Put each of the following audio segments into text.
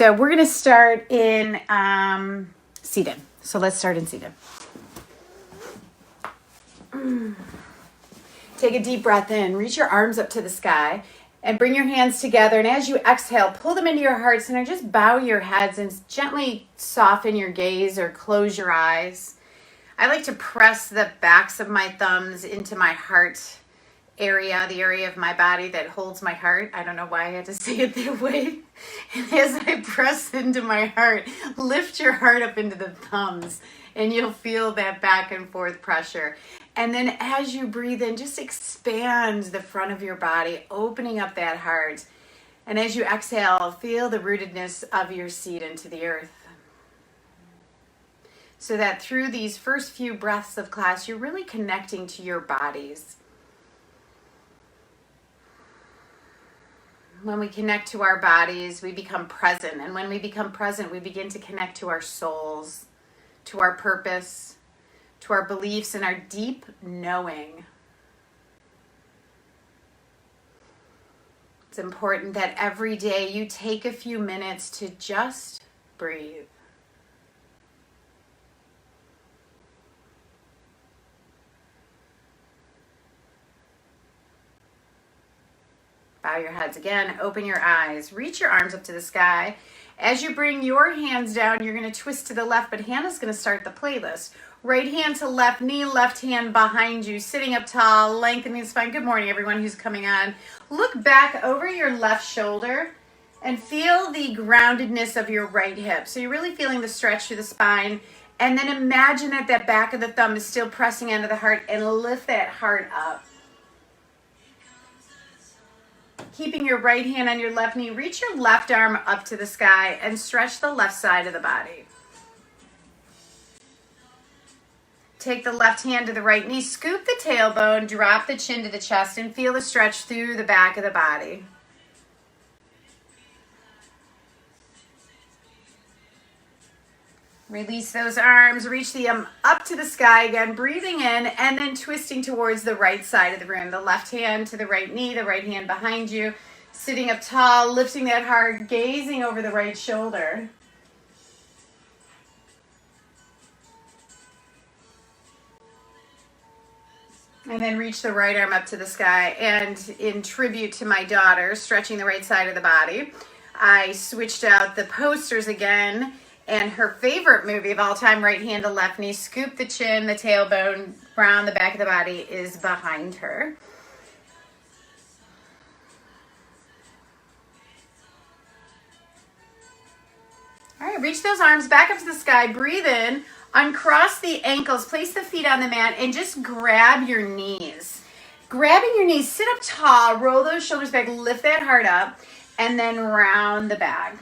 So we're going to start in seated. So let's start in seated. Take a deep breath in. Reach your arms up to the sky and bring your hands together. And as you exhale, pull them into your heart center. Just bow your heads and gently soften your gaze or close your eyes. I like to press the backs of my thumbs into my heart area, the area of my body that holds my heart. I don't know why I had to say it that way. And as I press into my heart, lift your heart up into the thumbs and you'll feel that back and forth pressure. And then as you breathe in, just expand the front of your body, opening up that heart. And as you exhale, feel the rootedness of your seat into the earth. So that through these first few breaths of class, you're really connecting to your bodies. When we connect to our bodies, we become present. And when we become present, we begin to connect to our souls, to our purpose, to our beliefs, and our deep knowing. It's important that every day you take a few minutes to just breathe. Bow your heads again, open your eyes, reach your arms up to the sky. As you bring your hands down, you're going to twist to the left, but Hannah's going to start the playlist. Right hand to left knee, left hand behind you, sitting up tall, lengthening the spine. Good morning, everyone who's coming on. Look back over your left shoulder and feel the groundedness of your right hip. So you're really feeling the stretch through the spine. And then imagine that that back of the thumb is still pressing into the heart, and lift that heart up. Keeping your right hand on your left knee, reach your left arm up to the sky and stretch the left side of the body. Take the left hand to the right knee, scoop the tailbone, drop the chin to the chest, and feel the stretch through the back of the body. Release those arms, reach the up to the sky again, breathing in and then twisting towards the right side of the room. The left hand to the right knee, the right hand behind you, sitting up tall, lifting that heart, gazing over the right shoulder. And then reach the right arm up to the sky. And in tribute to my daughter, stretching the right side of the body, I switched out the posters again. And her favorite movie of all time, right hand to left knee, scoop the chin, the tailbone, round the back of the body is behind her. All right, reach those arms back up to the sky, breathe in, uncross the ankles, place the feet on the mat, and just grab your knees. Grabbing your knees, sit up tall, roll those shoulders back, lift that heart up, and then round the back.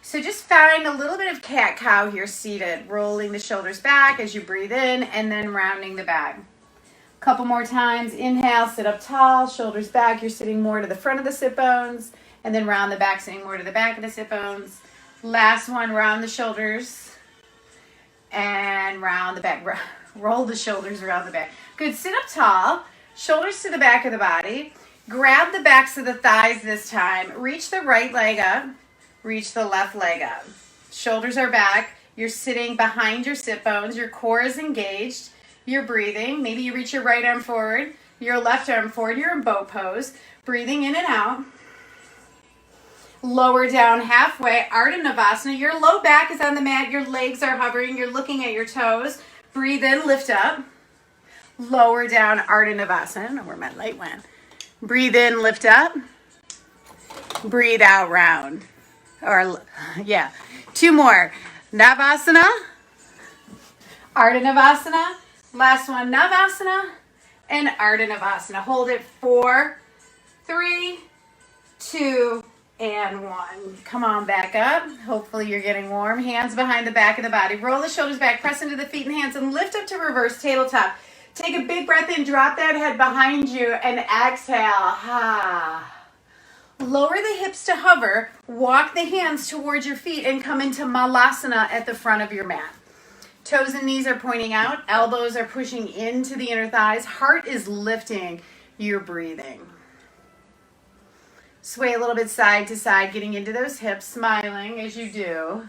So just find a little bit of cat-cow here seated, rolling the shoulders back as you breathe in and then rounding the back. A couple more times. Inhale, sit up tall, shoulders back. You're sitting more to the front of the sit bones, and then round the back, sitting more to the back of the sit bones. Last one, round the shoulders and round the back. Roll the shoulders around the back. Good. Sit up tall, shoulders to the back of the body. Grab the backs of the thighs this time. Reach the right leg up. Reach the left leg up. Shoulders are back. You're sitting behind your sit bones. Your core is engaged. You're breathing. Maybe you reach your right arm forward, your left arm forward. You're in boat pose. Breathing in and out. Lower down halfway. Ardha Chandrasana. Your low back is on the mat. Your legs are hovering. You're looking at your toes. Breathe in, lift up. Lower down, Ardha Chandrasana. I don't know where my light went. Breathe in, lift up. Breathe out, round. Or, yeah, two more. Navasana, Ardha Chandrasana. Last one, Navasana and Ardha Chandrasana. Hold it 4, 3, 2, and 1. Come on back up. Hopefully you're getting warm. Hands behind the back of the body. Roll the shoulders back, press into the feet and hands, and lift up to reverse tabletop. Take a big breath in, drop that head behind you, and exhale. Lower the hips to hover, walk the hands towards your feet, and come into Malasana at the front of your mat. Toes and knees are pointing out, elbows are pushing into the inner thighs, heart is lifting, you're breathing. Sway a little bit side to side, getting into those hips, smiling as you do.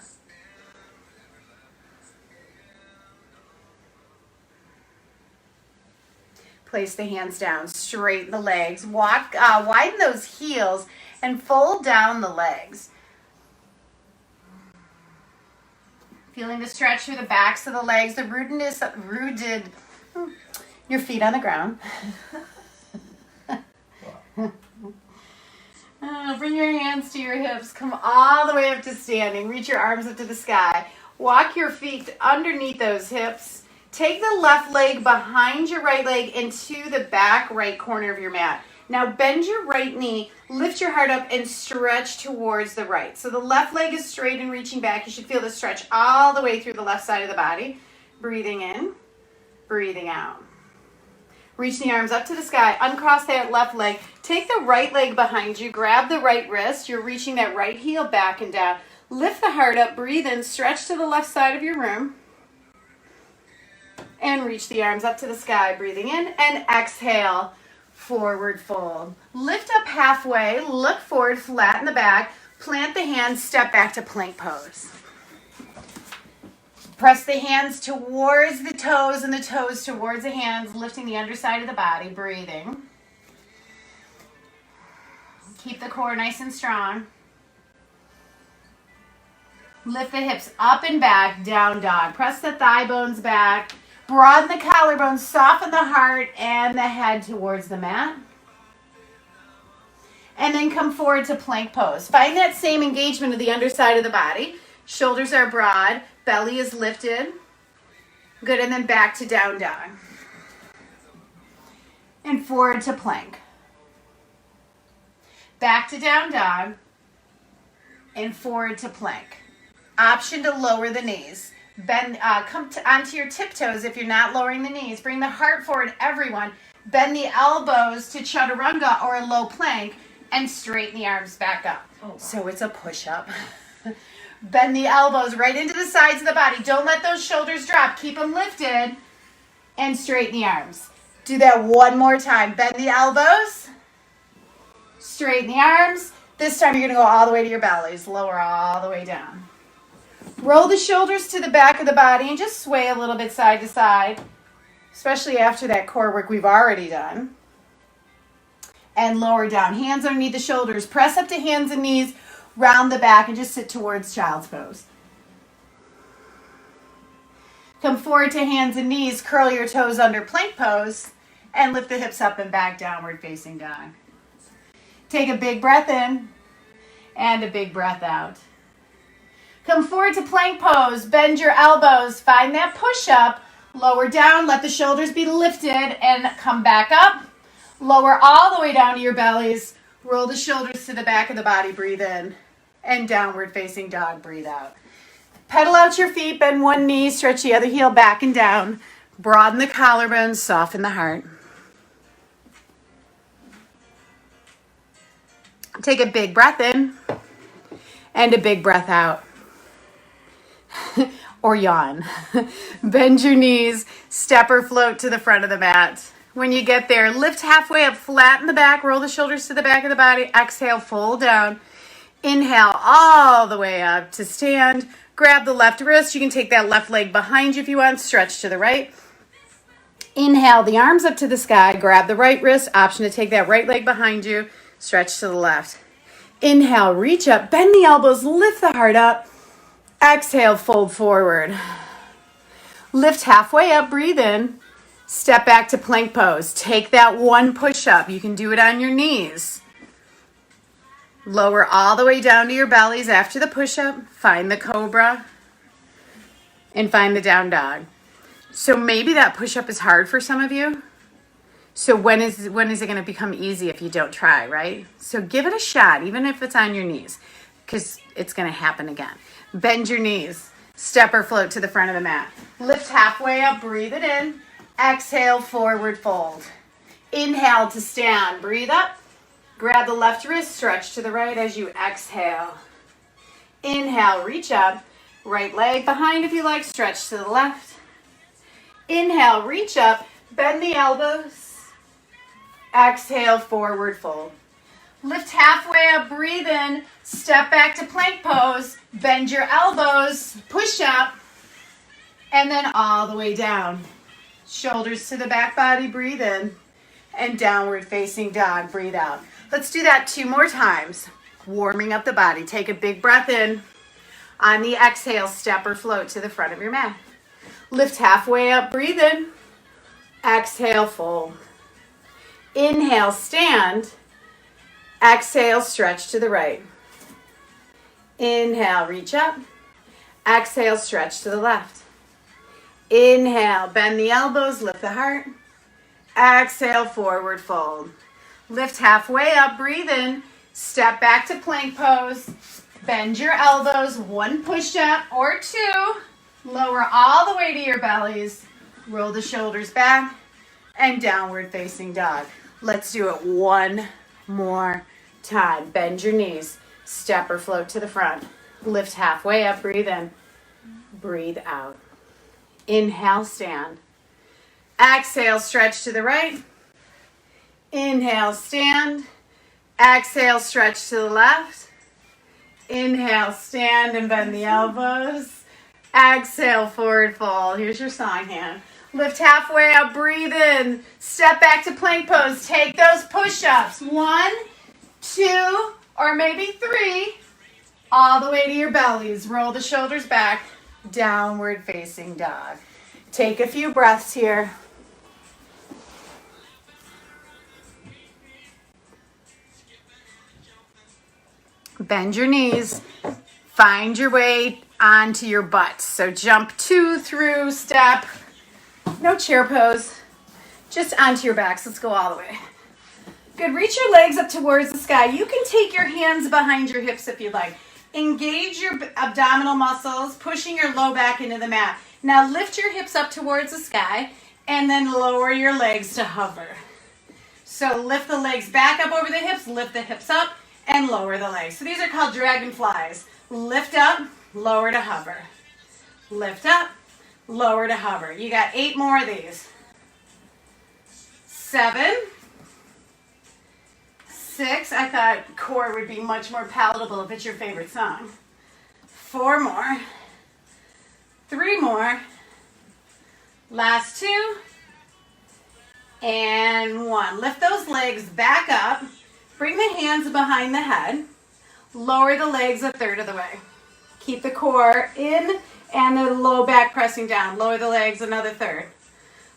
Place the hands down, straighten the legs, widen those heels, and fold down the legs. Feeling the stretch through the backs of the legs, the rooted, your feet on the ground. Bring your hands to your hips, come all the way up to standing, reach your arms up to the sky. Walk your feet underneath those hips. Take the left leg behind your right leg into the back right corner of your mat. Now bend your right knee, lift your heart up, and stretch towards the right. So the left leg is straight and reaching back. You should feel the stretch all the way through the left side of the body. Breathing in, breathing out. Reach the arms up to the sky, uncross that left leg. Take the right leg behind you, grab the right wrist. You're reaching that right heel back and down. Lift the heart up, breathe in, stretch to the left side of your room. And reach the arms up to the sky, breathing in, and exhale, forward fold. Lift up halfway, look forward, flatten the back, plant the hands, step back to plank pose. Press the hands towards the toes and the toes towards the hands, lifting the underside of the body, breathing. Keep the core nice and strong. Lift the hips up and back, down dog. Press the thigh bones back. Broaden the collarbones, soften the heart and the head towards the mat. And then come forward to plank pose. Find that same engagement of the underside of the body. Shoulders are broad, belly is lifted. Good, and then back to down dog. And forward to plank. Back to down dog. And forward to plank. Option to lower the knees. Bend, come onto your tiptoes if you're not lowering the knees. Bring the heart forward, everyone. Bend the elbows to chaturanga or a low plank and straighten the arms back up. So it's a push-up. Bend the elbows right into the sides of the body. Don't let those shoulders drop. Keep them lifted and straighten the arms. Do that one more time. Bend the elbows. Straighten the arms. This time you're going to go all the way to your bellies. Lower all the way down. Roll the shoulders to the back of the body and just sway a little bit side to side, especially after that core work we've already done. And lower down. Hands underneath the shoulders. Press up to hands and knees. Round the back and just sit towards child's pose. Come forward to hands and knees. Curl your toes under plank pose and lift the hips up and back, downward facing dog. Take a big breath in and a big breath out. Come forward to plank pose. Bend your elbows. Find that push up. Lower down. Let the shoulders be lifted and come back up. Lower all the way down to your bellies. Roll the shoulders to the back of the body. Breathe in. And downward facing dog. Breathe out. Pedal out your feet. Bend one knee. Stretch the other heel back and down. Broaden the collarbones. Soften the heart. Take a big breath in. And a big breath out. Or yawn. Bend your knees, step or float to the front of the mat. When you get there, lift halfway up, flatten the back, roll the shoulders to the back of the body. Exhale, fold down. Inhale all the way up to stand. Grab the left wrist. You can take that left leg behind you if you want. Stretch to the right. Inhale the arms up to the sky. Grab the right wrist. Option to take that right leg behind you. Stretch to the left. Inhale, reach up, bend the elbows, lift the heart up. Exhale, fold forward. Lift halfway up, breathe in. Step back to plank pose. Take that one push up. You can do it on your knees. Lower all the way down to your bellies after the push up. Find the cobra and find the down dog. So maybe that push up is hard for some of you. So when is it going to become easy if you don't try, right? So give it a shot, even if it's on your knees, because it's going to happen again. Bend your knees. Step or float to the front of the mat. Lift halfway up. Breathe it in. Exhale, forward fold. Inhale to stand. Breathe up. Grab the left wrist. Stretch to the right as you exhale. Inhale, reach up. Right leg behind if you like. Stretch to the left. Inhale, reach up. Bend the elbows. Exhale, forward fold. Lift halfway up, breathe in, step back to plank pose, bend your elbows, push up, and then all the way down. Shoulders to the back body, breathe in, and downward facing dog, breathe out. Let's do that 2 more times. Warming up the body. Take a big breath in. On the exhale, step or float to the front of your mat. Lift halfway up, breathe in. Exhale, fold. Inhale, stand. Exhale, stretch to the right. Inhale, reach up. Exhale, stretch to the left. Inhale, bend the elbows, lift the heart. Exhale, forward fold. Lift halfway up, breathe in. Step back to plank pose. Bend your elbows, 1 push-up or 2. Lower all the way to your bellies. Roll the shoulders back and downward facing dog. Let's do it 1 more time. Bend your knees. Step or float to the front. Lift halfway up, breathe in. Breathe out. Inhale, stand. Exhale, stretch to the right. Inhale, stand. Exhale, stretch to the left. Inhale, stand and bend the elbows. Exhale, forward fold. Here's your song hand. Lift halfway up, breathe in. Step back to plank pose. Take those push-ups. 1, 2, or maybe 3. All the way to your bellies. Roll the shoulders back. Downward facing dog. Take a few breaths here. Bend your knees. Find your way onto your butt. So jump 2 through, step. No chair pose. Just onto your backs. Let's go all the way. Good. Reach your legs up towards the sky. You can take your hands behind your hips if you'd like. Engage your abdominal muscles, pushing your low back into the mat. Now lift your hips up towards the sky and then lower your legs to hover. So lift the legs back up over the hips, lift the hips up and lower the legs. So these are called dragonflies. Lift up, lower to hover. Lift up, lower to hover. You got 8 more of these. 7, 6. I thought core would be much more palatable if it's your favorite song. 4 more. 3 more. Last 2. And 1. Lift those legs back up. Bring the hands behind the head. Lower the legs 1/3 of the way. Keep the core in and the low back pressing down. Lower the legs another 1/3.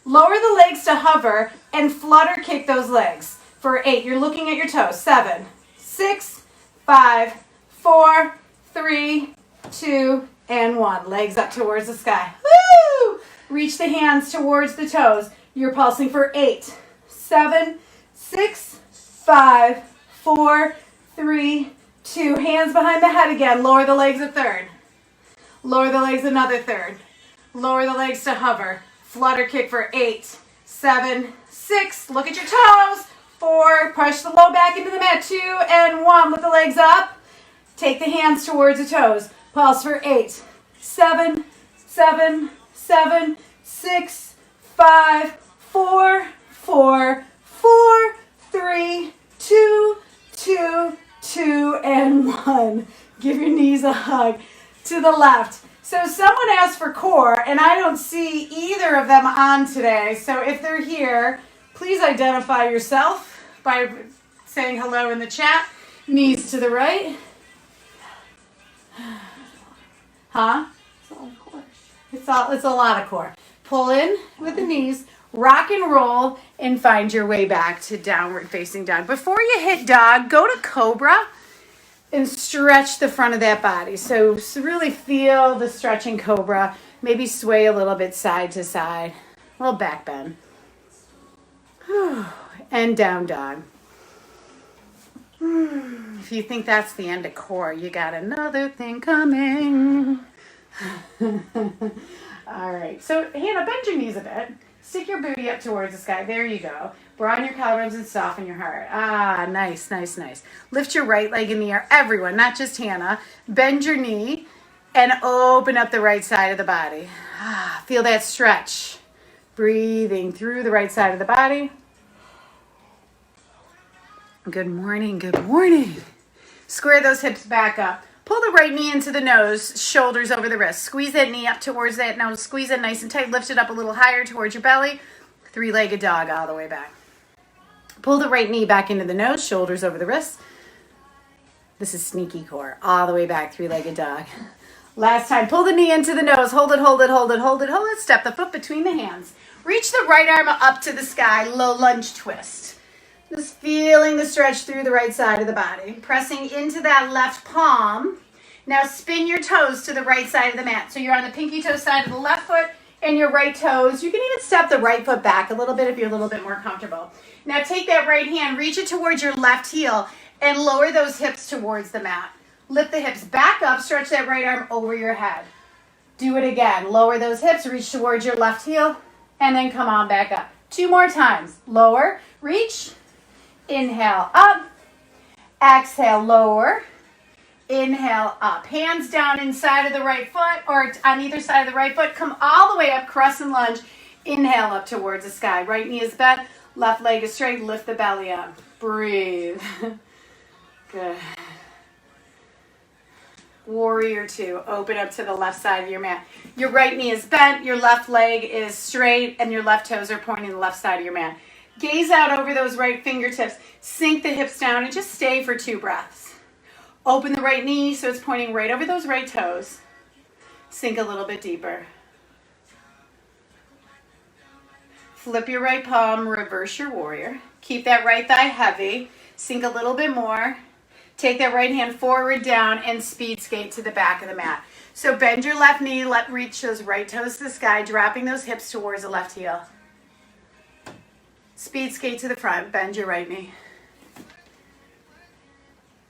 Lower the legs to hover and flutter kick those legs. For 8, you're looking at your toes. 7, 6, 5, 4, 3, 2, and 1. Legs up towards the sky. Woo! Reach the hands towards the toes. You're pulsing for 8, 7, 6, 5, 4, 3, 2. Hands behind the head again. Lower the legs 1/3. Lower the legs another 1/3. Lower the legs to hover. Flutter kick for 8, 7, 6. Look at your toes. 4, push the low back into the mat. 2 and 1. Lift the legs up. Take the hands towards the toes. Pulse for 8, 7, 7, 7, 6, 5, 4, 4, 4, 3, 2, 2, 2, and 1. Give your knees a hug to the left. So someone asked for core, and I don't see either of them on today. So if they're here, please identify yourself by saying hello in the chat. Knees to the right. Huh? It's a lot of core. It's a lot of core. Pull in with the knees, rock and roll, and find your way back to downward facing dog. Before you hit dog, go to cobra and stretch the front of that body. So really feel the stretching cobra. Maybe sway a little bit side to side. A little back bend. And down dog. If you think that's the end of core, you got another thing coming. All right. So Hannah, bend your knees a bit. Stick your booty up towards the sky. There you go. Broaden your collarbones and soften your heart. Ah, nice, nice, nice. Lift your right leg in the air. Everyone, not just Hannah. Bend your knee and open up the right side of the body. Ah, feel that stretch. Breathing through the right side of the body. Good morning, good morning. Square those hips back up. Pull the right knee into the nose, shoulders over the wrist. Squeeze that knee up towards that nose. Squeeze it nice and tight. Lift it up a little higher towards your belly. Three-legged dog all the way back. Pull the right knee back into the nose, shoulders over the wrist. This is sneaky core. All the way back, three-legged dog. Last time, pull the knee into the nose. Hold it, hold it, hold it, hold it, hold it. Step the foot between the hands. Reach the right arm up to the sky. Low lunge twist. Just feeling the stretch through the right side of the body. Pressing into that left palm. Now spin your toes to the right side of the mat. So you're on the pinky toe side of the left foot and your right toes. You can even step the right foot back a little bit if you're a little bit more comfortable. Now take that right hand, reach it towards your left heel and lower those hips towards the mat. Lift the hips back up, stretch that right arm over your head. Do it again. Lower those hips, reach towards your left heel and then come on back up. 2 more times. Lower, reach. Inhale, up. Exhale, lower. Inhale, up. Hands down inside of the right foot or on either side of the right foot. Come all the way up, crescent lunge. Inhale up towards the sky. Right knee is bent, left leg is straight. Lift the belly up. Breathe. Good. Warrior 2. Open up to the left side of your mat. Your right knee is bent, your left leg is straight, and your left toes are pointing the left side of your mat. Gaze out over those right fingertips. Sink the hips down and just stay for 2 breaths. Open the right knee so it's pointing right over those right toes. Sink a little bit deeper. Flip your right palm, reverse your warrior. Keep that right thigh heavy. Sink a little bit more. Take that right hand forward, down, and speed skate to the back of the mat. So bend your left knee, reach those right toes to the sky, dropping those hips towards the left heel. Speed skate to the front, bend your right knee.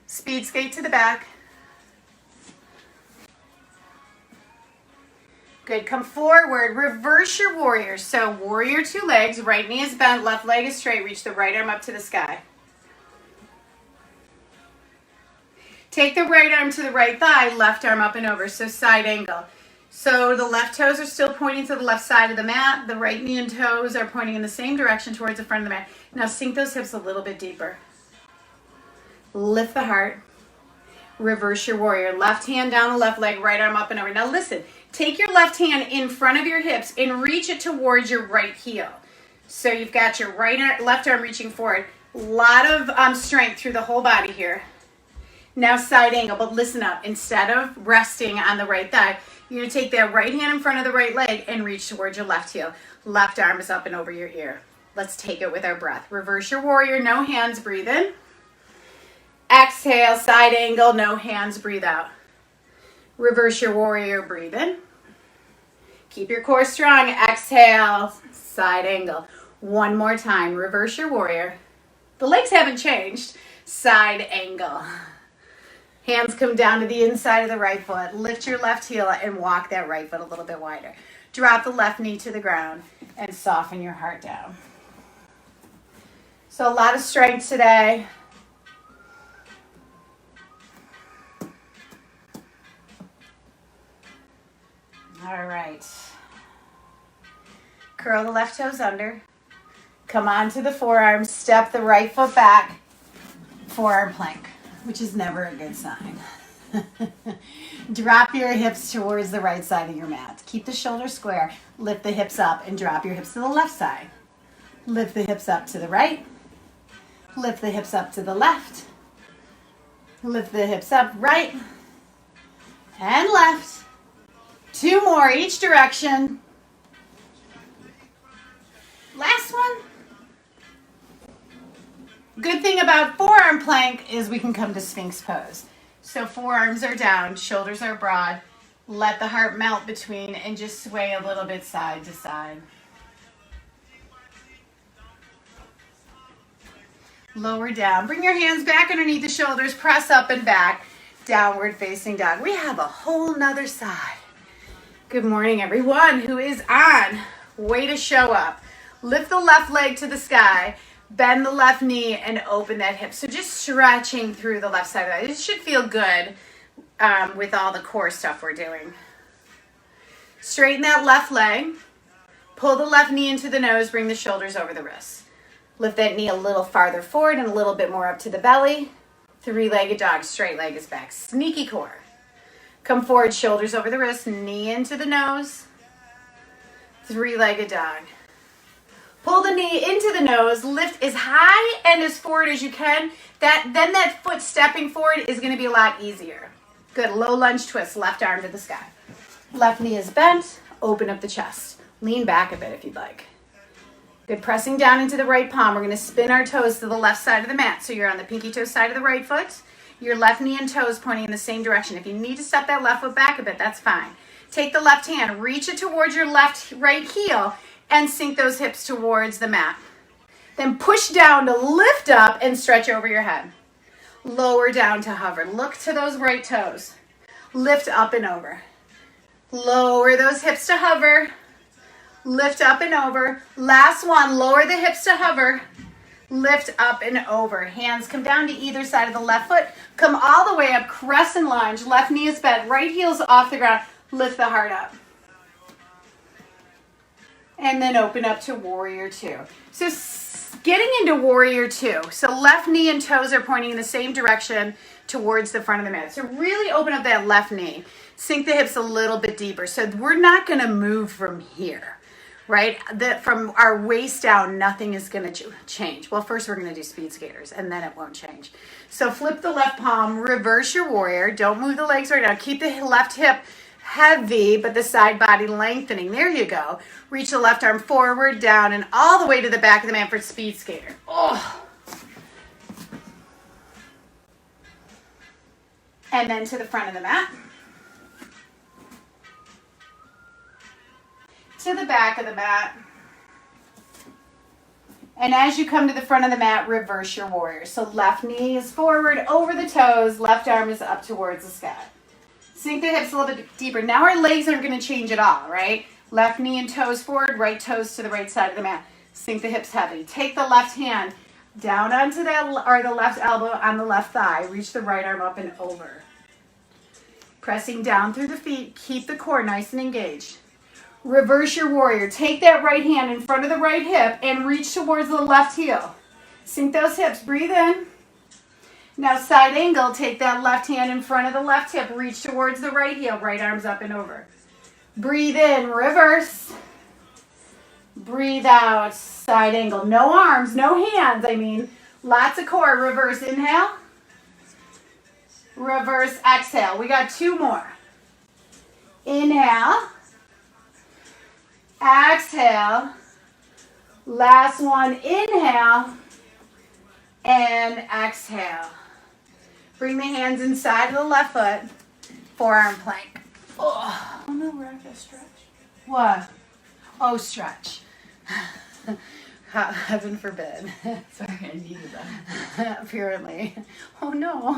Speed skate to the back. Good, come forward, reverse your warrior. So warrior 2 legs, right knee is bent, left leg is straight, reach the right arm up to the sky. Take the right arm to the right thigh, left arm up and over, so side angle. So the left toes are still pointing to the left side of the mat. The right knee and toes are pointing in the same direction towards the front of the mat. Now sink those hips a little bit deeper. Lift the heart. Reverse your warrior. Left hand down the left leg, right arm up and over. Now listen, take your left hand in front of your hips and reach it towards your right heel. So you've got your left arm reaching forward. A lot of strength through the whole body here. Now side angle, but listen up. Instead of resting on the right thigh, you're going to take that right hand in front of the right leg and reach towards your left heel. Left arm is up and over your ear. Let's take it with our breath. Reverse your warrior, no hands, breathe in. Exhale, side angle, no hands, breathe out. Reverse your warrior, breathe in. Keep your core strong. Exhale, side angle. 1 more time. Reverse your warrior. The legs haven't changed. Side angle. Hands come down to the inside of the right foot. Lift your left heel and walk that right foot a little bit wider. Drop the left knee to the ground and soften your heart down. So a lot of strength today. All right. Curl the left toes under. Come onto the forearms. Step the right foot back. Forearm plank, which is never a good sign. Drop your hips towards the right side of your mat. Keep the shoulders square. Lift the hips up and drop your hips to the left side. Lift the hips up to the right. Lift the hips up to the left. Lift the hips up right and left. 2 more each direction. Last one. Good thing about forearm plank is we can come to Sphinx pose. So forearms are down, shoulders are broad. Let the heart melt between and just sway a little bit side to side. Lower down. Bring your hands back underneath the shoulders. Press up and back. Downward facing dog. We have a whole nother side. Good morning, everyone who is on. Way to show up. Lift the left leg to the sky. Bend the left knee and open that hip. So just stretching through the left side of that. This should feel good with all the core stuff we're doing. Straighten that left leg. Pull the left knee into the nose. Bring the shoulders over the wrists. Lift that knee a little farther forward and a little bit more up to the belly. Three-legged dog, straight leg is back. Sneaky core. Come forward, shoulders over the wrist, knee into the nose. Three-legged dog. Pull the knee into the nose, lift as high and as forward as you can. Then that foot stepping forward is going to be a lot easier. Good, low lunge twist, left arm to the sky. Left knee is bent, open up the chest. Lean back a bit if you'd like. Good, pressing down into the right palm. We're going to spin our toes to the left side of the mat. So you're on the pinky toe side of the right foot. Your left knee and toes pointing in the same direction. If you need to step that left foot back a bit, that's fine. Take the left hand, reach it towards your right heel, and sink those hips towards the mat. Then push down to lift up and stretch over your head. Lower down to hover. Look to those right toes. Lift up and over. Lower those hips to hover. Lift up and over. Last one, lower the hips to hover. Lift up and over. Hands come down to either side of the left foot. Come all the way up, crescent lunge. Left knee is bent, right heel's off the ground. Lift the heart up. And then open up to warrior two. So getting into warrior two. So left knee and toes are pointing in the same direction towards the front of the mat. So really open up that left knee. Sink the hips a little bit deeper. So we're not going to move from here, right? From our waist down, nothing is going to change. Well, first we're going to do speed skaters, and then it won't change. So flip the left palm, reverse your warrior. Don't move the legs right now. Keep the left hip heavy, but the side body lengthening. There you go. Reach the left arm forward, down, and all the way to the back of the mat for speed skater. Oh. And then to the front of the mat. To the back of the mat. And as you come to the front of the mat, reverse your warrior. So left knee is forward, over the toes, left arm is up towards the sky. Sink the hips a little bit deeper. Now our legs aren't going to change at all, right? Left knee and toes forward, right toes to the right side of the mat. Sink the hips heavy. Take the left hand down onto the left elbow on the left thigh. Reach the right arm up and over. Pressing down through the feet. Keep the core nice and engaged. Reverse your warrior. Take that right hand in front of the right hip and reach towards the left heel. Sink those hips. Breathe in. Now side angle, take that left hand in front of the left hip, reach towards the right heel, right arms up and over. Breathe in, reverse. Breathe out, side angle. No arms, no hands, lots of core. Reverse, inhale. Reverse, exhale. We got two more. Inhale. Exhale. Last one, inhale. And exhale. Bring the hands inside of the left foot. Forearm plank. Oh no, we're not gonna stretch. What? Oh, stretch. Heaven forbid. Sorry, I needed that. Apparently. Oh no.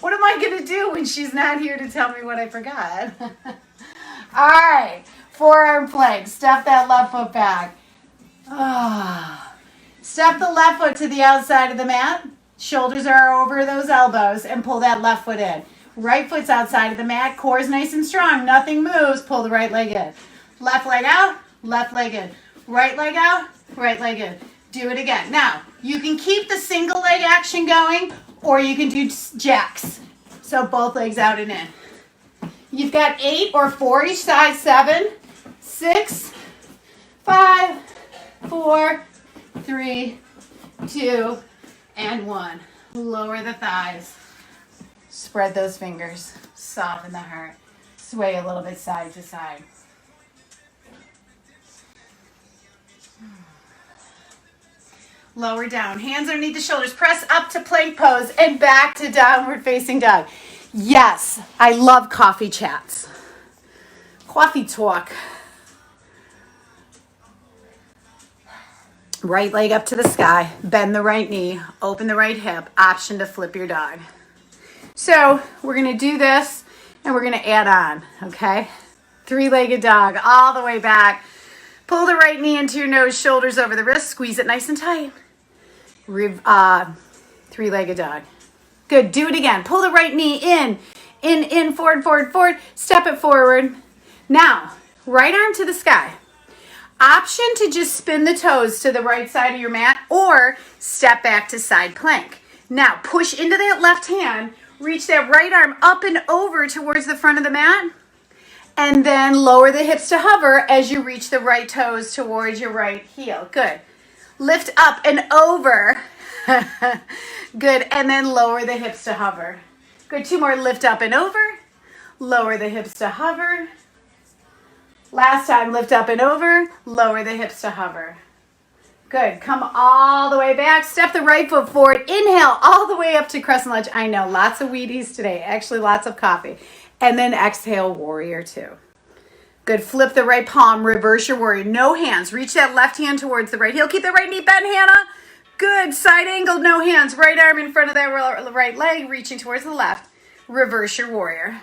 What am I gonna do when she's not here to tell me what I forgot? All right, forearm plank. Step that left foot back. Step the left foot to the outside of the mat. Shoulders are over those elbows and pull that left foot in. Right foot's outside of the mat. Core's nice and strong. Nothing moves. Pull the right leg in. Left leg out, left leg in. Right leg out, right leg in. Do it again. Now, you can keep the single leg action going or you can do jacks. So both legs out and in. You've got 8 or 4 each side. 7, 6, 5, 4, 3, 2, and 1. Lower the thighs. Spread those fingers. Soften the heart. Sway a little bit side to side. Lower down. Hands underneath the shoulders. Press up to plank pose and back to downward facing dog. Yes, I love coffee chats. Coffee talk. Right leg up to the sky, bend the right knee, open the right hip, option to flip your dog. So we're going to do this and we're going to add on, okay? Three-legged dog, all the way back. Pull the right knee into your nose, shoulders over the wrist, squeeze it nice and tight. Three-legged dog. Good, do it again. Pull the right knee in, forward, forward, forward. Step it forward. Now, right arm to the sky. Option to just spin the toes to the right side of your mat or step back to side plank. Now push into that left hand, reach that right arm up and over towards the front of the mat, and then lower the hips to hover as you reach the right toes towards your right heel. Good. Lift up and over. Good. And then lower the hips to hover. Good. 2 more. Lift up and over. Lower the hips to hover. Last time. Lift up and over. Lower the hips to hover. Good. Come all the way back. Step the right foot forward. Inhale all the way up to Crescent Lunge. I know, lots of Wheaties today. Actually, lots of coffee. And then exhale, Warrior 2. Good. Flip the right palm. Reverse your Warrior. No hands. Reach that left hand towards the right heel. Keep the right knee bent, Hannah. Good. Side angle, no hands. Right arm in front of that right leg, reaching towards the left. Reverse your Warrior.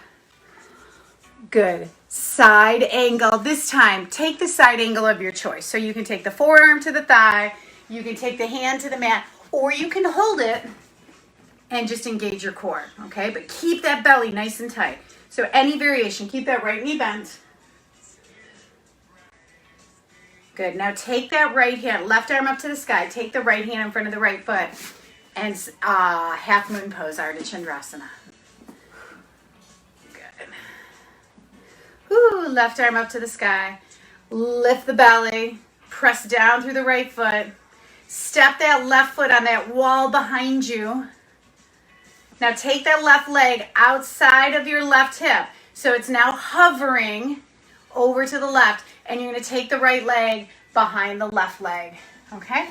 Good. Side angle. This time, take the side angle of your choice. So you can take the forearm to the thigh, you can take the hand to the mat, or you can hold it and just engage your core, okay? But keep that belly nice and tight. So any variation, keep that right knee bent. Good. Now take that right hand, left arm up to the sky. Take the right hand in front of the right foot and half moon pose, Ardha Chandrasana. Good. Ooh, left arm up to the sky. Lift the belly. Press down through the right foot. Step that left foot on that wall behind you. Now take that left leg outside of your left hip. So it's now hovering over to the left, and you're going to take the right leg behind the left leg, okay?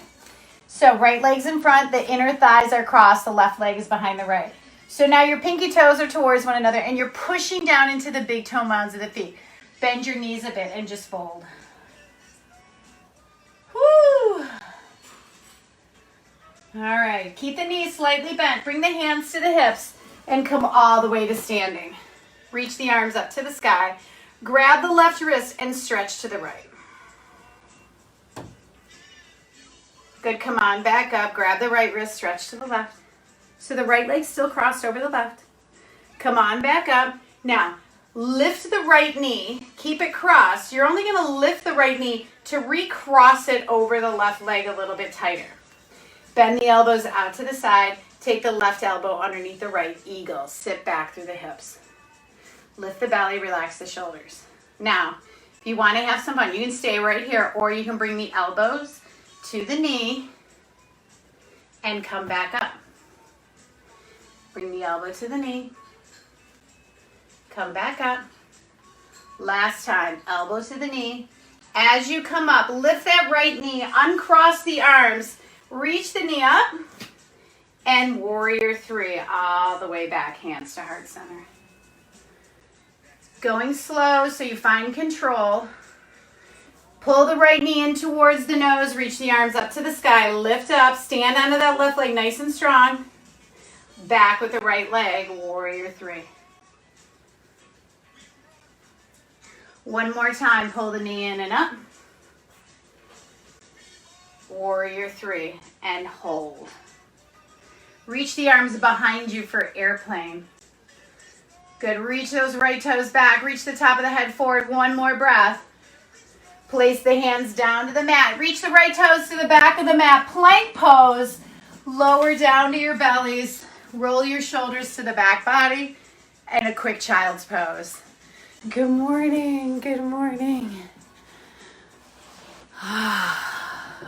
So right leg's in front, the inner thighs are crossed, the left leg is behind the right. So now your pinky toes are towards one another, and you're pushing down into the big toe mounds of the feet. Bend your knees a bit and just fold. Woo! All right, keep the knees slightly bent. Bring the hands to the hips and come all the way to standing. Reach the arms up to the sky. Grab the left wrist and stretch to the right. Good, come on, back up. Grab the right wrist, stretch to the left. So the right leg's still crossed over the left. Come on, back up. Now, lift the right knee. Keep it crossed. You're only going to lift the right knee to recross it over the left leg a little bit tighter. Bend the elbows out to the side. Take the left elbow underneath the right. Eagle. Sit back through the hips. Lift the belly, relax the shoulders. Now, if you want to have some fun, you can stay right here, or you can bring the elbows to the knee and come back up. Bring the elbow to the knee. Come back up. Last time, elbow to the knee. As you come up, lift that right knee, uncross the arms, reach the knee up, and Warrior 3 all the way back, hands to heart center. Going slow so you find control. Pull the right knee in towards the nose, reach the arms up to the sky, lift up, stand onto that left leg nice and strong. Back with the right leg, Warrior 3. One more time, pull the knee in and up. Warrior 3, and hold. Reach the arms behind you for airplane. Good, reach those right toes back, reach the top of the head forward, one more breath. Place the hands down to the mat, reach the right toes to the back of the mat, plank pose, lower down to your bellies, roll your shoulders to the back body, and a quick child's pose. Good morning, good morning.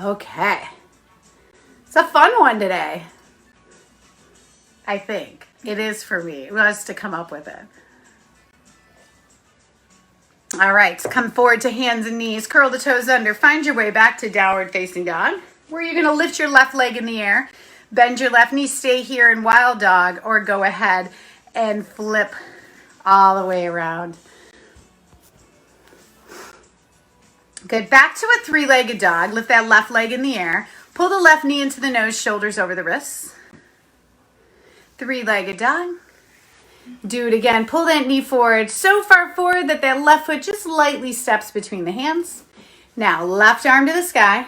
Okay. It's a fun one today. I think. It is for me. It was to come up with it. All right. Come forward to hands and knees. Curl the toes under. Find your way back to downward facing dog, where you're going to lift your left leg in the air. Bend your left knee. Stay here in wild dog, or go ahead and flip all the way around. Good. Back to a three-legged dog. Lift that left leg in the air. Pull the left knee into the nose, shoulders over the wrists. Three-legged dog. Do it again. Pull that knee forward, so far forward that that left foot just lightly steps between the hands. Now, left arm to the sky.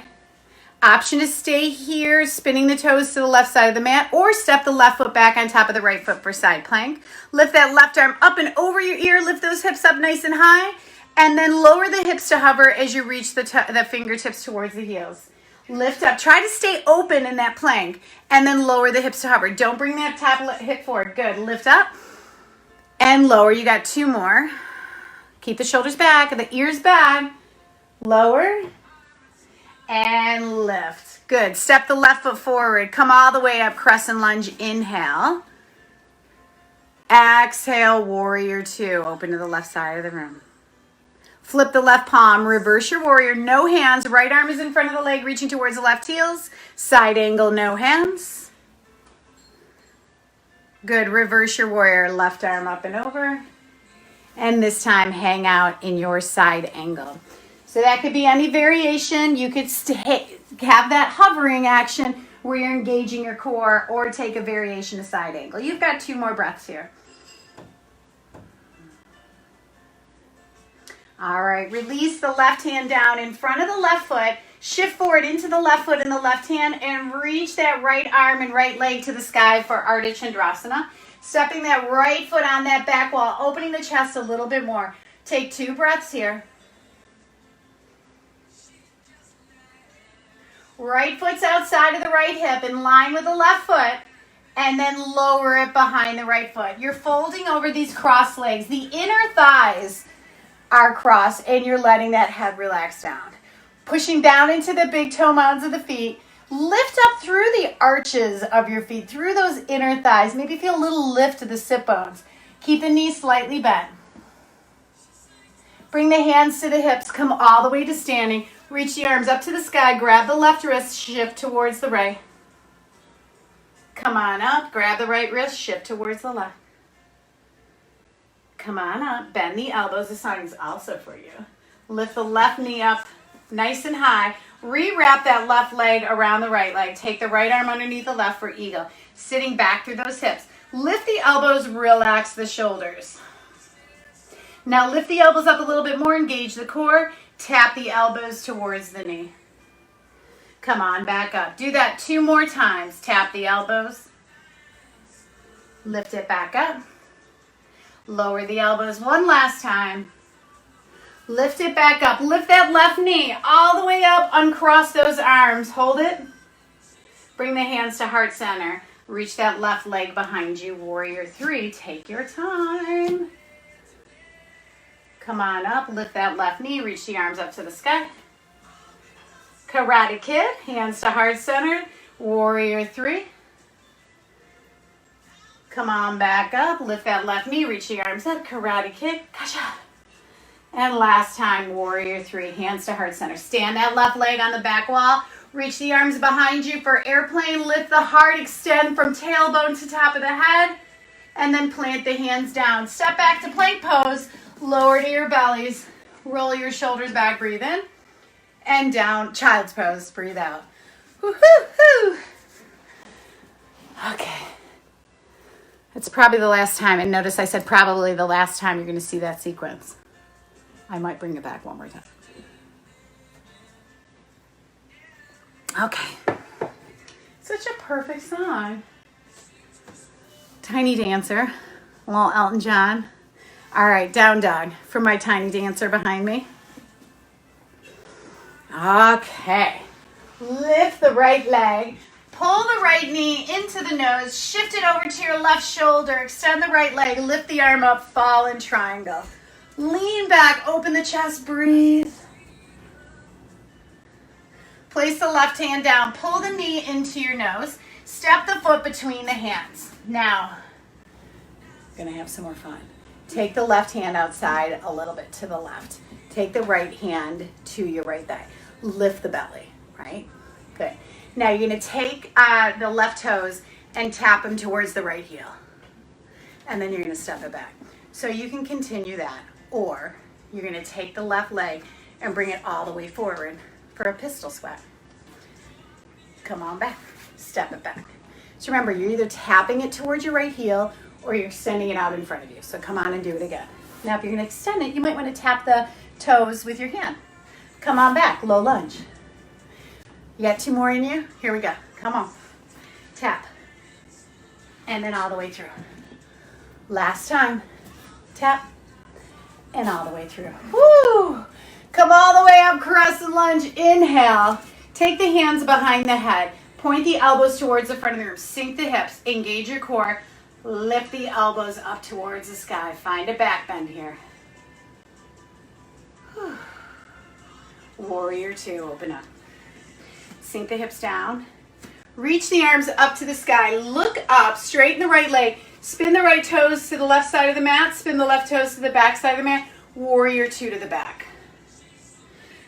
Option to stay here, spinning the toes to the left side of the mat, or step the left foot back on top of the right foot for side plank. Lift that left arm up and over your ear. Lift those hips up nice and high. And then lower the hips to hover as you reach the fingertips towards the heels. Lift up. Try to stay open in that plank. And then lower the hips to hover. Don't bring that top hip forward. Good. Lift up and lower. You got 2 more. Keep the shoulders back and the ears back. Lower and lift. Good. Step the left foot forward. Come all the way up. Crescent lunge. Inhale. Exhale. Warrior 2. Open to the left side of the room. Flip the left palm, reverse your warrior, no hands. Right arm is in front of the leg, reaching towards the left heels. Side angle, no hands. Good, reverse your warrior, left arm up and over. And this time, hang out in your side angle. So that could be any variation. You could have that hovering action where you're engaging your core, or take a variation of side angle. You've got 2 more breaths here. All right, release the left hand down in front of the left foot. Shift forward into the left foot and the left hand and reach that right arm and right leg to the sky for Ardha Chandrasana. Stepping that right foot on that back wall, opening the chest a little bit more. Take 2 breaths here. Right foot's outside of the right hip in line with the left foot, and then lower it behind the right foot. You're folding over these cross legs. The inner thighs are crossed, and you're letting that head relax down. Pushing down into the big toe mounds of the feet. Lift up through the arches of your feet, through those inner thighs. Maybe feel a little lift to the sit bones. Keep the knees slightly bent. Bring the hands to the hips. Come all the way to standing. Reach the arms up to the sky. Grab the left wrist. Shift towards the right. Come on up. Grab the right wrist. Shift towards the left. Come on up, bend the elbows. This song is also for you. Lift the left knee up nice and high. Rewrap that left leg around the right leg. Take the right arm underneath the left for eagle. Sitting back through those hips. Lift the elbows, relax the shoulders. Now lift the elbows up a little bit more, engage the core. Tap the elbows towards the knee. Come on, back up. Do that 2 more times. Tap the elbows. Lift it back up. Lower the elbows 1 last time. Lift it back up. Lift that left knee all the way up. Uncross those arms. Hold it. Bring the hands to heart center. Reach that left leg behind you. Warrior 3. Take your time. Come on up. Lift that left knee. Reach the arms up to the sky. Karate Kid. Hands to heart center. Warrior 3. Come on back up. Lift that left knee. Reach the arms up. Karate Kid. Kasha. And last time, Warrior 3. Hands to heart center. Stand that left leg on the back wall. Reach the arms behind you for airplane. Lift the heart. Extend from tailbone to top of the head. And then plant the hands down. Step back to plank pose. Lower to your bellies. Roll your shoulders back. Breathe in. And down. Child's pose. Breathe out. Woo-hoo-hoo. Okay. It's probably the last time, and notice I said probably the last time you're going to see that sequence. I might bring it back 1 more time. Okay. Such a perfect song. Tiny Dancer, a little Elton John. All right, down dog for my tiny dancer behind me. Okay. Lift the right leg. Pull the right knee into the nose, shift it over to your left shoulder, extend the right leg, lift the arm up, fall in triangle. Lean back, open the chest, breathe. Place the left hand down, pull the knee into your nose, step the foot between the hands. Now, gonna have some more fun. Take the left hand outside a little bit to the left. Take the right hand to your right thigh. Lift the belly, right? Good. Now you're going to take the left toes and tap them towards the right heel. And then you're going to step it back. So you can continue that. Or you're going to take the left leg and bring it all the way forward for a pistol sweat. Come on back. Step it back. So remember, you're either tapping it towards your right heel or you're extending it out in front of you. So come on and do it again. Now if you're going to extend it, you might want to tap the toes with your hand. Come on back. Low lunge. You got 2 more in you? Here we go. Come on. Tap. And then all the way through. Last time. Tap. and all the way through. Woo! Come all the way up, Crescent Lunge. Inhale. Take the hands behind the head. Point the elbows towards the front of the room. Sink the hips. Engage your core. Lift the elbows up towards the sky. Find a back bend here. Whew. Warrior two. Open up. Sink the hips down. Reach the arms up to the sky. Look up. Straighten the right leg. Spin the right toes to the left side of the mat. Spin the left toes to the back side of the mat. Warrior two to the back.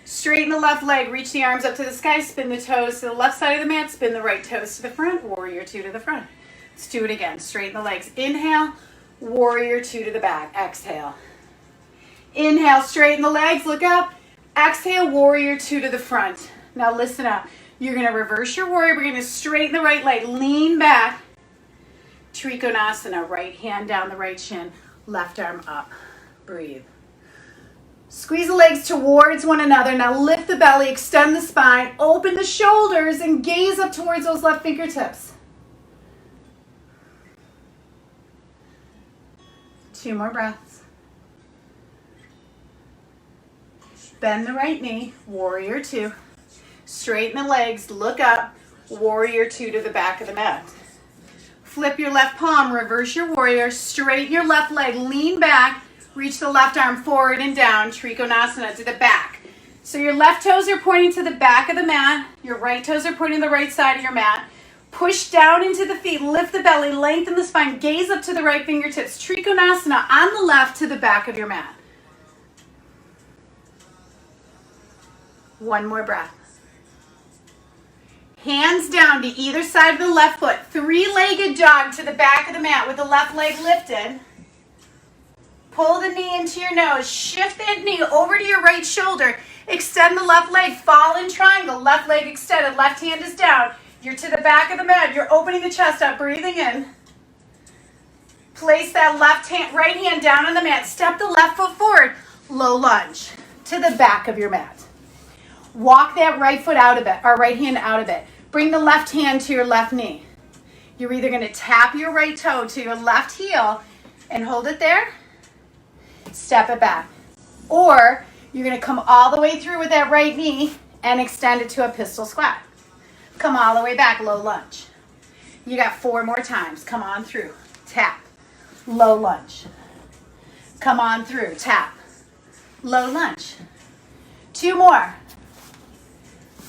Straighten the left leg. Reach the arms up to the sky. Spin the toes to the left side of the mat. Spin the right toes to the front. Warrior two to the front. Let's do it again. Straighten the legs. Inhale. Warrior two to the back. Exhale. Inhale. Straighten the legs. Look up. Exhale. Warrior two to the front. Now listen up. You're going to reverse your warrior. We're going to straighten the right leg. Lean back. Trikonasana. Right hand down the right shin. Left arm up. Breathe. Squeeze the legs towards one another. Now lift the belly. Extend the spine. Open the shoulders and gaze up towards those left fingertips. 2 more breaths. Bend the right knee. Warrior two. Straighten the legs, look up, warrior two to the back of the mat. Flip your left palm, reverse your warrior, straighten your left leg, lean back, reach the left arm forward and down, Trikonasana to the back. So your left toes are pointing to the back of the mat, your right toes are pointing to the right side of your mat. Push down into the feet, lift the belly, lengthen the spine, gaze up to the right fingertips, Trikonasana on the left to the back of your mat. 1 more breath. Hands down to either side of the left foot. 3-legged dog to the back of the mat with the left leg lifted. Pull the knee into your nose. Shift that knee over to your right shoulder. Extend the left leg. Fall in triangle. Left leg extended. Left hand is down. You're to the back of the mat. You're opening the chest up. Breathing in. Place that right hand down on the mat. Step the left foot forward. Low lunge to the back of your mat. Walk that right foot out a bit, or right hand out a bit. Bring the left hand to your left knee. You're either going to tap your right toe to your left heel and hold it there, step it back. Or you're going to come all the way through with that right knee and extend it to a pistol squat. Come all the way back, low lunge. You got 4 more times. Come on through, tap, low lunge. Come on through, tap, low lunge. 2 more.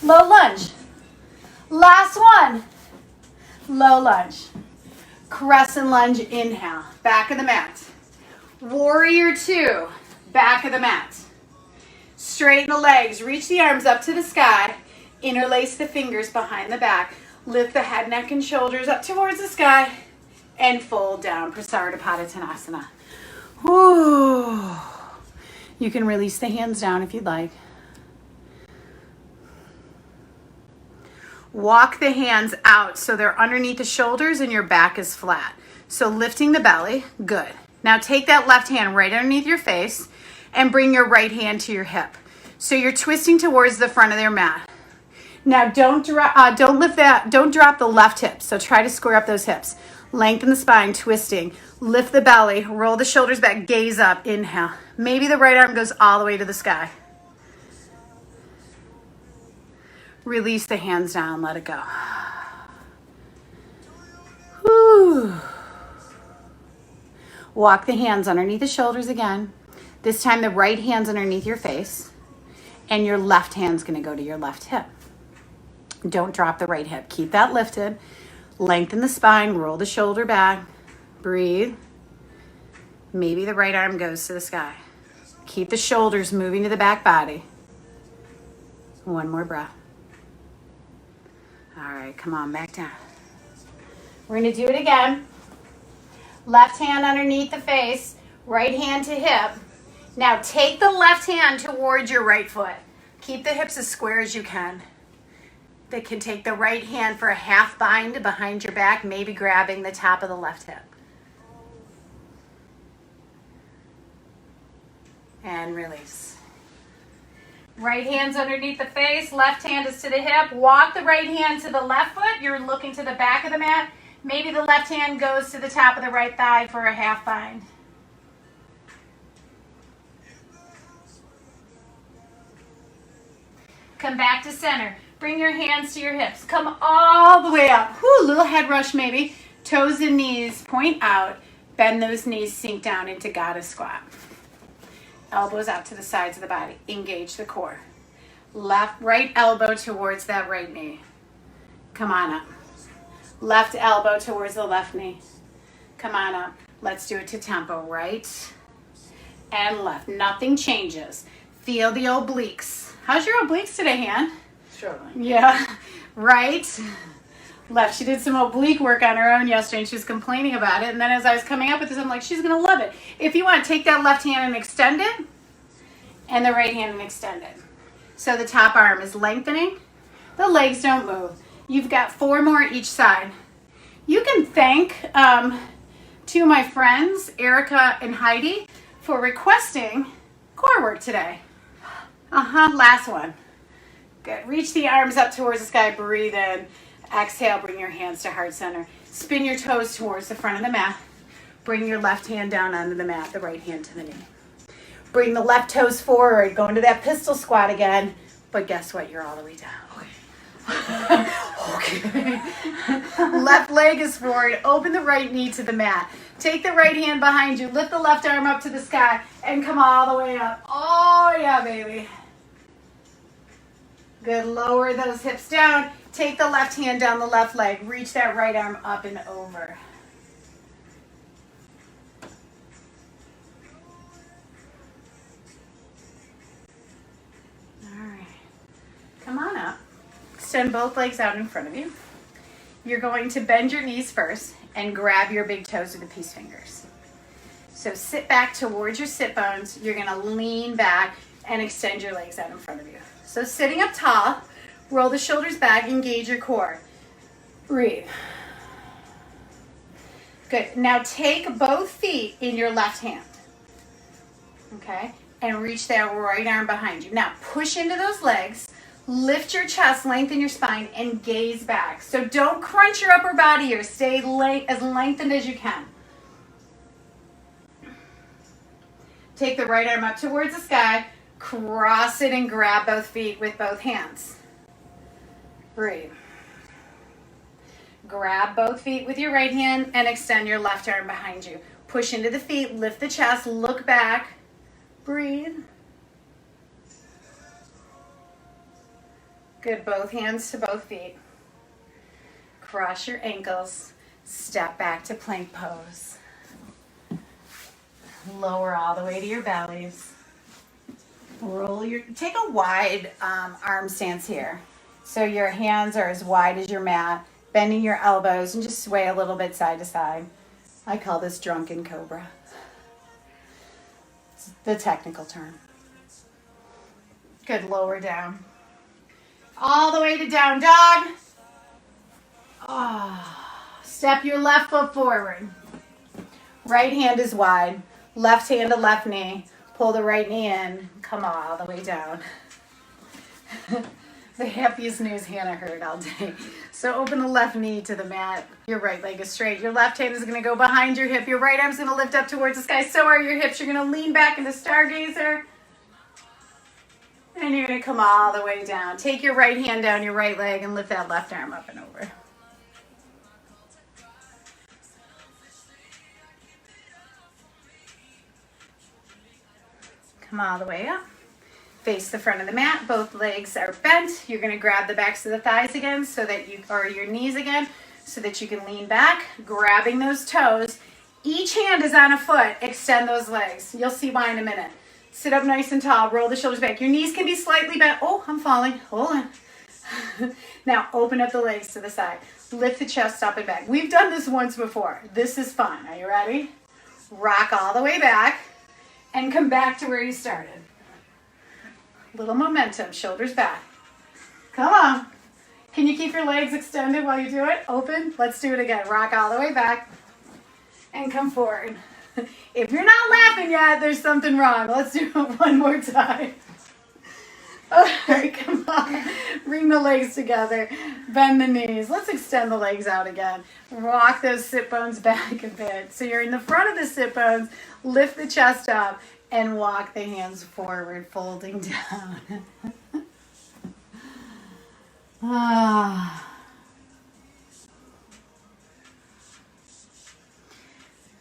Low lunge. Last one. Low lunge. Crescent lunge, inhale. Back of the mat. Warrior two. Back of the mat. Straighten the legs. Reach the arms up to the sky. Interlace the fingers behind the back. Lift the head, neck, and shoulders up towards the sky. And fold down. Prasarabhatanasana. Whew. You can release the hands down if you'd like. Walk the hands out so they're underneath the shoulders and your back is flat. So lifting the belly, good. Now take that left hand right underneath your face and bring your right hand to your hip. So you're twisting towards the front of their mat. Now don't drop the left hip. So try to square up those hips. Lengthen the spine, twisting. Lift the belly, roll the shoulders back, gaze up, inhale. Maybe the right arm goes all the way to the sky. Release the hands down, let it go. Whew. Walk the hands underneath the shoulders again. This time the right hand's underneath your face and your left hand's gonna go to your left hip. Don't drop the right hip. Keep that lifted. Lengthen the spine, roll the shoulder back. Breathe. Maybe the right arm goes to the sky. Keep the shoulders moving to the back body. 1 more breath. All right, come on, back down. We're gonna do it again. Left hand underneath the face, right hand to hip. Now take the left hand towards your right foot. Keep the hips as square as you can. They can take the right hand for a half bind behind your back, maybe grabbing the top of the left hip. And release. Right hand's underneath the face, left hand is to the hip. Walk the right hand to the left foot. You're looking to the back of the mat. Maybe the left hand goes to the top of the right thigh for a half bind. Come back to center. Bring your hands to your hips. Come all the way up. Whoo, little head rush maybe. Toes and knees point out. Bend those knees, sink down into goddess squat. Elbows out to the sides of the body. Engage the core. Right elbow towards that right knee. Come on up. Left elbow towards the left knee. Come on up. Let's do it to tempo. Right and left. Nothing changes. Feel the obliques. How's your obliques today, Han? Struggling. Yeah. Right. Left. She did some oblique work on her own yesterday and she was complaining about it. And then as I was coming up with this, I'm like, she's going to love it. If you want, take that left hand and extend it. And the right hand and extend it. So the top arm is lengthening. The legs don't move. You've got 4 more each side. You can thank two of my friends, Erica and Heidi, for requesting core work today. Last one. Good. Reach the arms up towards the sky. Breathe in. Exhale. Bring your hands to heart center. Spin your toes towards the front of the mat. Bring your left hand down onto the mat, the right hand to the knee. Bring the left toes forward. Go into that pistol squat again. But guess what? You're all the way down. Okay. Left leg is forward. Open the right knee to the mat. Take the right hand behind you. Lift the left arm up to the sky and come all the way up. Oh, yeah, baby. Good. Lower those hips down. Take the left hand down the left leg. Reach that right arm up and over. All right. Come on up. Extend both legs out in front of you. You're going to bend your knees first and grab your big toes with the peace fingers. So sit back towards your sit bones. You're going to lean back and extend your legs out in front of you. So sitting up tall, roll the shoulders back, engage your core. Breathe. Good. Now take both feet in your left hand. Okay? And reach that right arm behind you. Now push into those legs. Lift your chest, lengthen your spine, and gaze back. So don't crunch your upper body here. Stay as lengthened as you can. Take the right arm up towards the sky. Cross it and grab both feet with both hands. Breathe. Grab both feet with your right hand and extend your left arm behind you. Push into the feet, lift the chest, look back. Breathe. Good, both hands to both feet. Cross your ankles. Step back to plank pose. Lower all the way to your bellies. Take a wide arm stance here. So your hands are as wide as your mat, bending your elbows and just sway a little bit side to side. I call this Drunken Cobra. It's the technical term. Good, lower down. All the way to down dog. Step your left foot forward. Right hand is wide. Left hand to left knee. Pull the right knee in. Come all the way down. The happiest news Hannah heard all day. So open the left knee to the mat. Your right leg is straight. Your left hand is going to go behind your hip. Your right arm is going to lift up towards the sky. So are your hips. You're going to lean back into stargazer. And you're going to come all the way down. Take your right hand down your right leg and lift that left arm up and over. Come all the way up. Face the front of the mat. Both legs are bent. You're going to grab the backs of the thighs again or your knees again so that you can lean back, grabbing those toes. Each hand is on a foot. Extend those legs. You'll see why in a minute. Sit up nice and tall. Roll the shoulders back. Your knees can be slightly bent. Oh, I'm falling. Hold on. Now, open up the legs to the side. Lift the chest up and back. We've done this once before. This is fun. Are you ready? Rock all the way back and come back to where you started. Little momentum. Shoulders back. Come on. Can you keep your legs extended while you do it? Open. Let's do it again. Rock all the way back and come forward. If you're not laughing yet, there's something wrong. Let's do it one more time. All right, come on. Bring the legs together. Bend the knees. Let's extend the legs out again. Rock those sit bones back a bit. So you're in the front of the sit bones. Lift the chest up and walk the hands forward, folding down. Ah.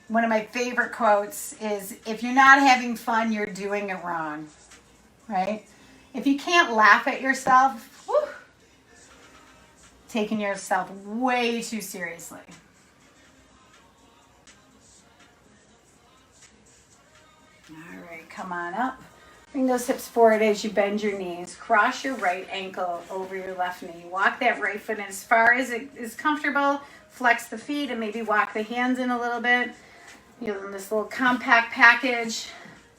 One of my favorite quotes is, if you're not having fun, you're doing it wrong, right? If you can't laugh at yourself, whew, taking yourself way too seriously. All right, come on up. Bring those hips forward as you bend your knees. Cross your right ankle over your left knee. Walk that right foot in as far as it is comfortable. Flex the feet and maybe walk the hands in a little bit. You know, in this little compact package,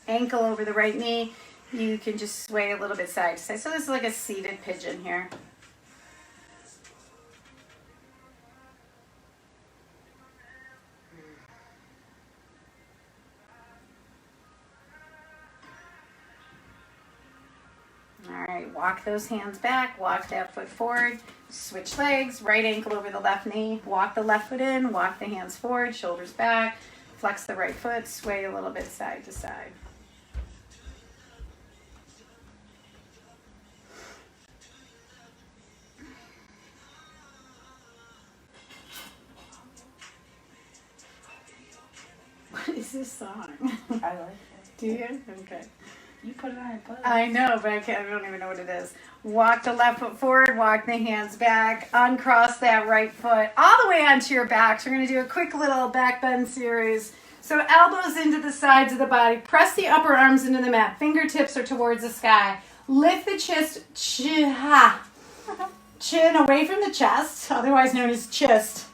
ankle over the right knee, you can just sway a little bit side to side. So this is like a seated pigeon here. All right, walk those hands back, walk that foot forward, switch legs, right ankle over the left knee, walk the left foot in, walk the hands forward, shoulders back. Flex the right foot, sway a little bit side to side. What is this song? I like it. Do you? Okay. You put it on. I know, but I don't even know what it is. Walk the left foot forward, walk the hands back, uncross that right foot all the way onto your back. So we're going to do a quick little back bend series. So elbows into the sides of the body. Press the upper arms into the mat. Fingertips are towards the sky. Lift the chin away from the chest, otherwise known as chest.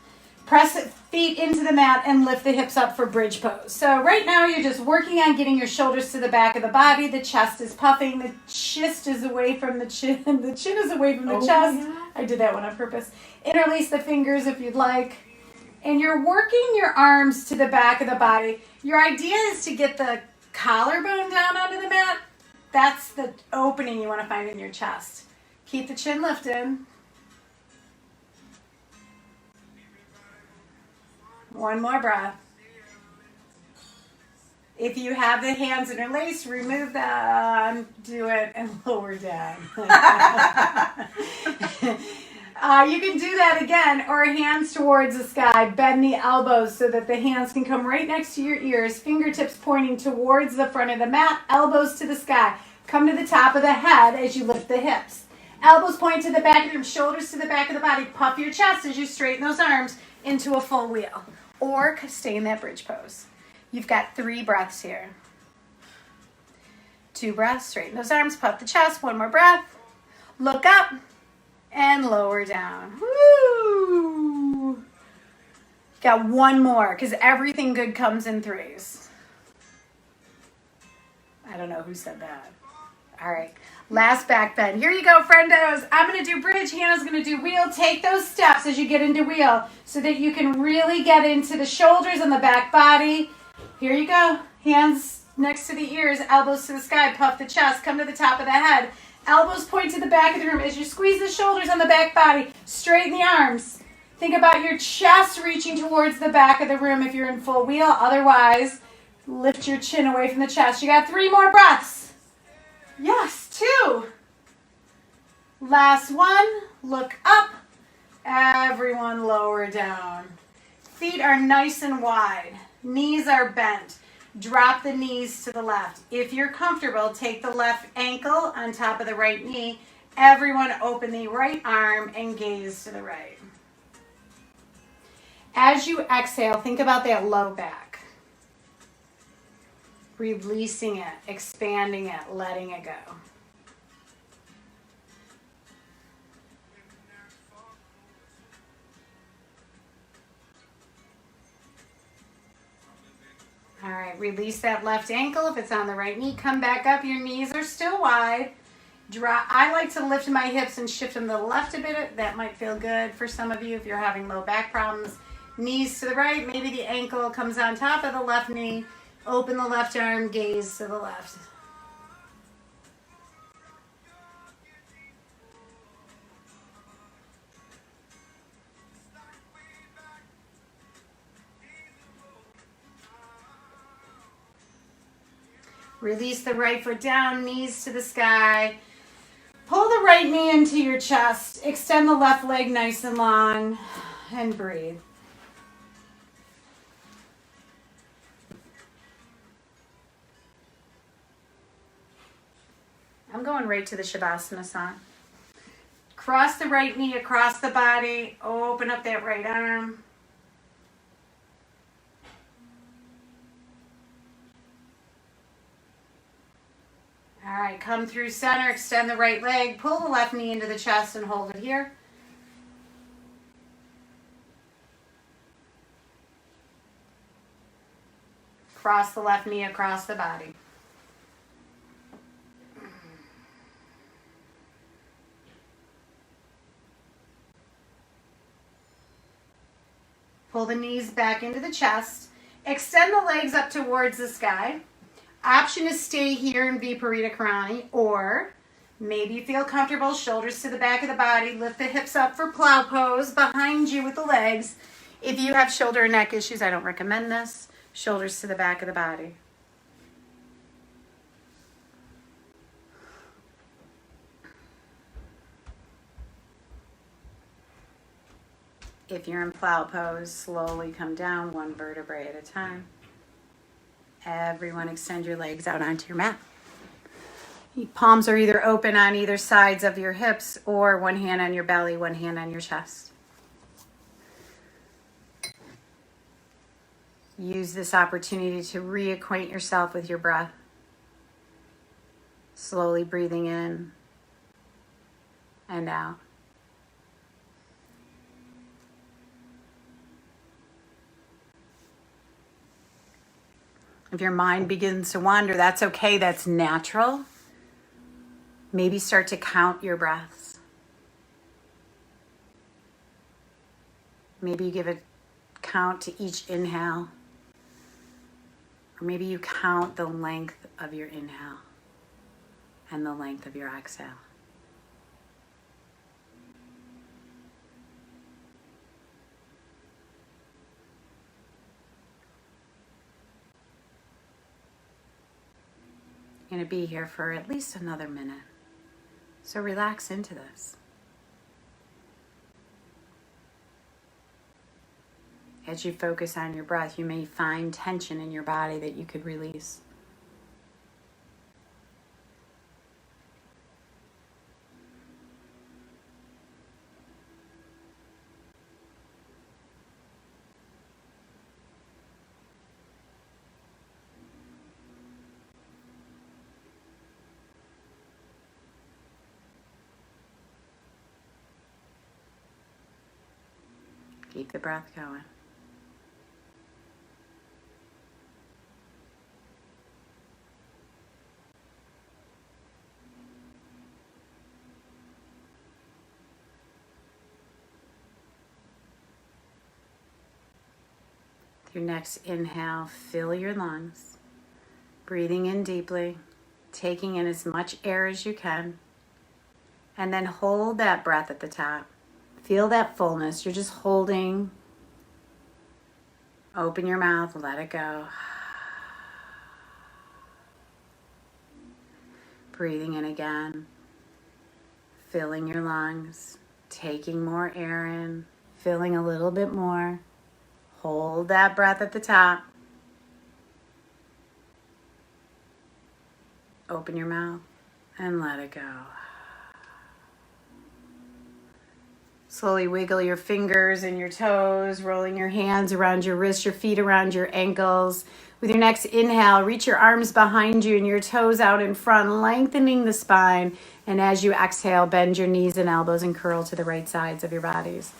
Press feet into the mat and lift the hips up for bridge pose. So right now you're just working on getting your shoulders to the back of the body. The chest is puffing. The chest is away from the chin. The chin is away from the chest. Yeah. I did that one on purpose. Interlace the fingers if you'd like. And you're working your arms to the back of the body. Your idea is to get the collarbone down onto the mat. That's the opening you want to find in your chest. Keep the chin lifted. One more breath. If you have the hands interlaced, remove them, do it, and lower down. You can do that again, or hands towards the sky. Bend the elbows so that the hands can come right next to your ears. Fingertips pointing towards the front of the mat. Elbows to the sky. Come to the top of the head as you lift the hips. Elbows point to the back of your shoulders to the back of the body. Puff your chest as you straighten those arms into a full wheel. Or stay in that bridge pose. You've got 3 breaths here. 2 breaths, straighten those arms, puff the chest. 1 more breath. Look up and lower down. Woo! Got 1 more, because everything good comes in 3s. I don't know who said that. All right. Last back bend. Here you go, friendos. I'm going to do bridge. Hannah's going to do wheel. Take those steps as you get into wheel so that you can really get into the shoulders and the back body. Here you go. Hands next to the ears, elbows to the sky. Puff the chest. Come to the top of the head. Elbows point to the back of the room as you squeeze the shoulders on the back body. Straighten the arms. Think about your chest reaching towards the back of the room if you're in full wheel. Otherwise, lift your chin away from the chest. You got 3 more breaths. Yes, 2. Last one. Look up. Everyone lower down. Feet are nice and wide. Knees are bent. Drop the knees to the left. If you're comfortable, take the left ankle on top of the right knee. Everyone open the right arm and gaze to the right. As you exhale, think about that low back. Releasing it, expanding it, letting it go. All right, release that left ankle. If it's on the right knee, come back up. Your knees are still wide. Drop. I like to lift my hips and shift them to the left a bit. That might feel good for some of you if you're having low back problems. Knees to the right. Maybe the ankle comes on top of the left knee. Open the left arm, gaze to the left. Release the right foot down, knees to the sky. Pull the right knee into your chest. Extend the left leg nice and long and breathe. I'm going right to the Shavasana song. Cross the right knee across the body. Open up that right arm. All right, come through center, extend the right leg, pull the left knee into the chest and hold it here. Cross the left knee across the body. Pull the knees back into the chest. Extend the legs up towards the sky. Option is stay here and Viparita Karani, or maybe you feel comfortable, shoulders to the back of the body, lift the hips up for Plow Pose behind you with the legs. If you have shoulder and neck issues, I don't recommend this. Shoulders to the back of the body. If you're in Plow Pose, slowly come down one vertebrae at a time. Everyone extend your legs out onto your mat. Your palms are either open on either sides of your hips or one hand on your belly, one hand on your chest. Use this opportunity to reacquaint yourself with your breath. Slowly breathing in and out. If your mind begins to wander, that's okay, that's natural. Maybe start to count your breaths. Maybe you give a count to each inhale. Or maybe you count the length of your inhale and the length of your exhale. You're going to be here for at least another minute. So relax into this. As you focus on your breath, you may find tension in your body that you could release. Keep the breath going. Your next inhale, fill your lungs, breathing in deeply, taking in as much air as you can, and then hold that breath at the top. Feel that fullness. You're just holding. Open your mouth, let it go. Breathing in again, filling your lungs, taking more air in, filling a little bit more. Hold that breath at the top. Open your mouth and let it go. Slowly wiggle your fingers and your toes, rolling your hands around your wrists, your feet around your ankles. With your next inhale, reach your arms behind you and your toes out in front, lengthening the spine. And as you exhale, bend your knees and elbows and curl to the right sides of your bodies.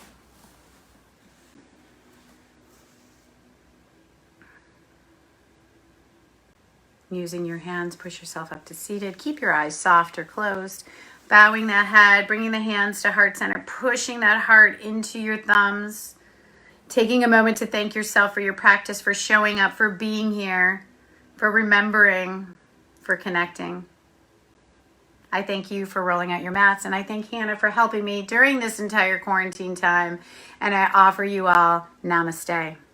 Using your hands, push yourself up to seated. Keep your eyes soft or closed. Bowing that head, bringing the hands to heart center, pushing that heart into your thumbs. Taking a moment to thank yourself for your practice, for showing up, for being here, for remembering, for connecting. I thank you for rolling out your mats, and I thank Hannah for helping me during this entire quarantine time. And I offer you all Namaste.